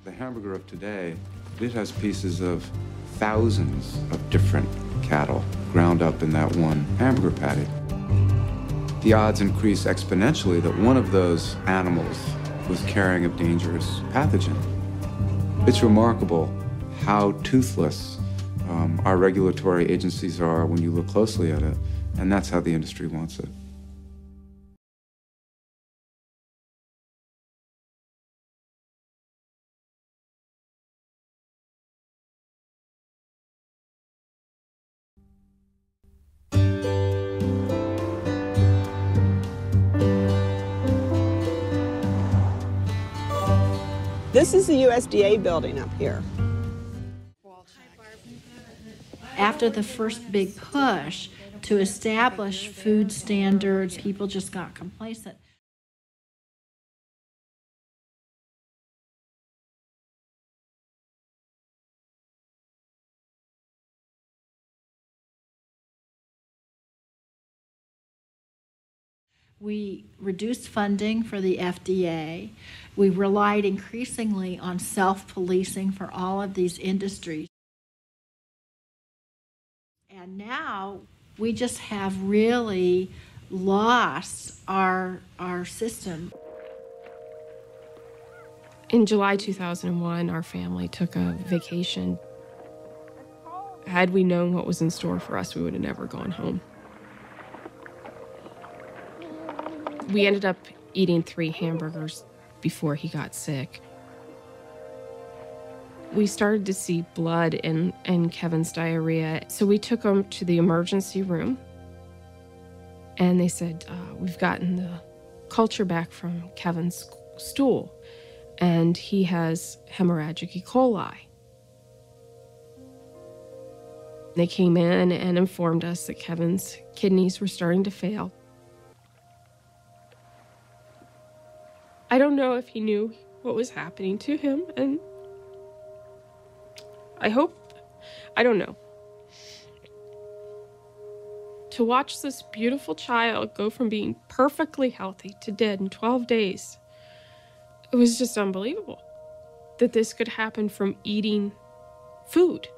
The hamburger of today, it has pieces of thousands of different cattle ground up in that one hamburger patty. The odds increase exponentially that one of those animals was carrying a dangerous pathogen. It's remarkable how toothless our regulatory agencies are when you look closely at it, and that's how the industry wants it. This is the USDA building up here. After the first big push to establish food standards, people just got complacent. We reduced funding for the FDA. We relied increasingly on self-policing for all of these industries. And now we just have really lost our system. In July 2001, our family took a vacation. Had we known what was in store for us, we would have never gone home. We ended up eating 3 hamburgers before he got sick. We started to see blood in Kevin's diarrhea, so we took him to the emergency room, and they said, we've gotten the culture back from Kevin's stool, and he has hemorrhagic E. coli. They came in and informed us that Kevin's kidneys were starting to fail. I don't know if he knew what was happening to him, and I don't know. To watch this beautiful child go from being perfectly healthy to dead in 12 days, it was just unbelievable that this could happen from eating food.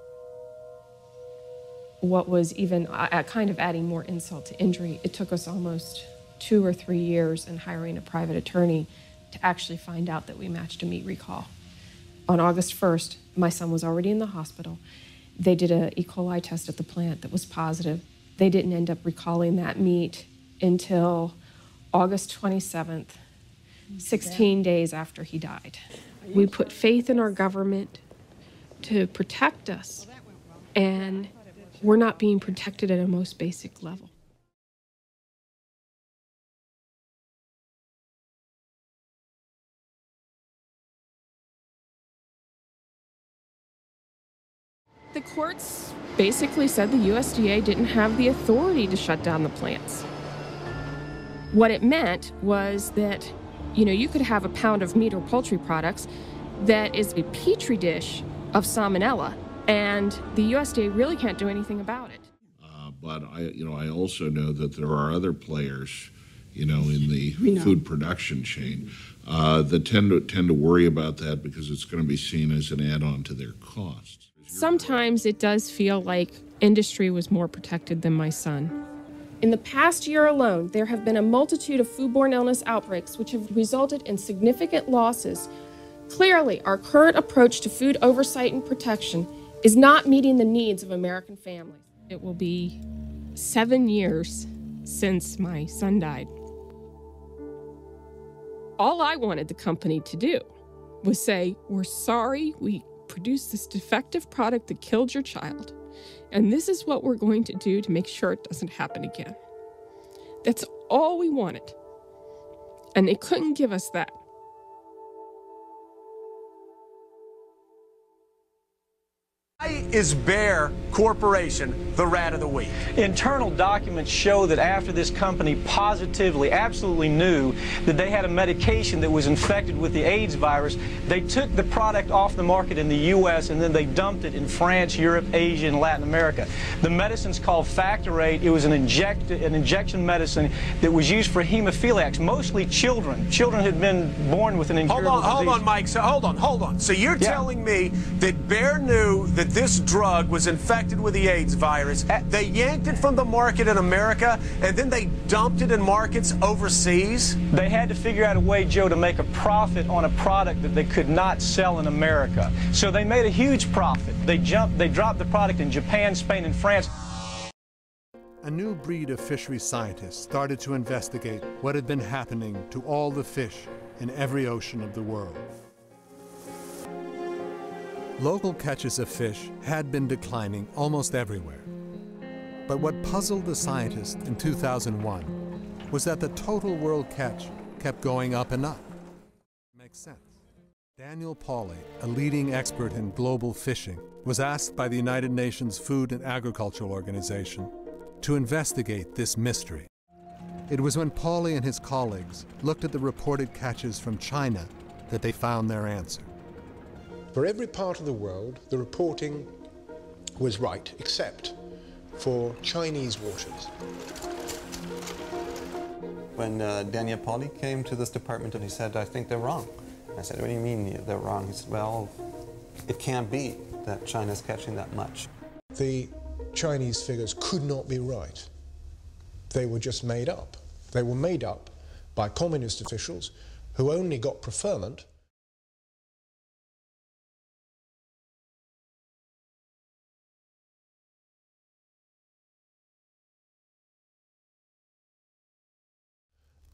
What was even kind of adding more insult to injury, it took us almost 2 or 3 years in hiring a private attorney to actually find out that we matched a meat recall. On August 1st, my son was already in the hospital. They did an E. coli test at the plant that was positive. They didn't end up recalling that meat until August 27th, 16 days after he died. We put faith in our government to protect us, and we're not being protected at a most basic level. The courts basically said the USDA didn't have the authority to shut down the plants. What it meant was that, you could have a pound of meat or poultry products that is a petri dish of salmonella, and the USDA really can't do anything about it. But I also know that there are other players, in the food production chain that tend to worry about that because it's going to be seen as an add-on to their costs. Sometimes it does feel like industry was more protected than my son. In the past year alone, there have been a multitude of foodborne illness outbreaks which have resulted in significant losses. Clearly, our current approach to food oversight and protection is not meeting the needs of American families. It will be 7 years since my son died. All I wanted the company to do was say, we're sorry we produced this defective product that killed your child, and this is what we're going to do to make sure it doesn't happen again. That's all we wanted, and they couldn't give us that. is Bayer Corporation the rat of the week? Internal documents show that after this company positively, absolutely knew that they had a medication that was infected with the AIDS virus, they took the product off the market in the U.S. and then they dumped it in France, Europe, Asia, and Latin America. The medicine's called Factorate. It was an injection medicine that was used for hemophiliacs, mostly children. Children had been born with an incurable disease. Hold on, Mike. So hold on. So you're telling me that Bayer knew that this drug was infected with the AIDS virus. They yanked it from the market in America, and then they dumped it in markets overseas? They had to figure out a way, Joe, to make a profit on a product that they could not sell in America. So they made a huge profit. They dropped the product in Japan, Spain, and France. A new breed of fishery scientists started to investigate what had been happening to all the fish in every ocean of the world. Local catches of fish had been declining almost everywhere. But what puzzled the scientists in 2001 was that the total world catch kept going up and up. Makes sense. Daniel Pauly, a leading expert in global fishing, was asked by the United Nations Food and Agriculture Organization to investigate this mystery. It was when Pauly and his colleagues looked at the reported catches from China that they found their answer. For every part of the world, the reporting was right, except for Chinese waters. When Daniel Pauly came to this department and he said, I think they're wrong. I said, what do you mean they're wrong? He said, well, it can't be that China's catching that much. The Chinese figures could not be right. They were just made up. They were made up by communist officials who only got preferment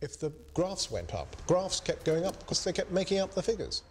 if the graphs went up. Graphs kept going up because they kept making up the figures.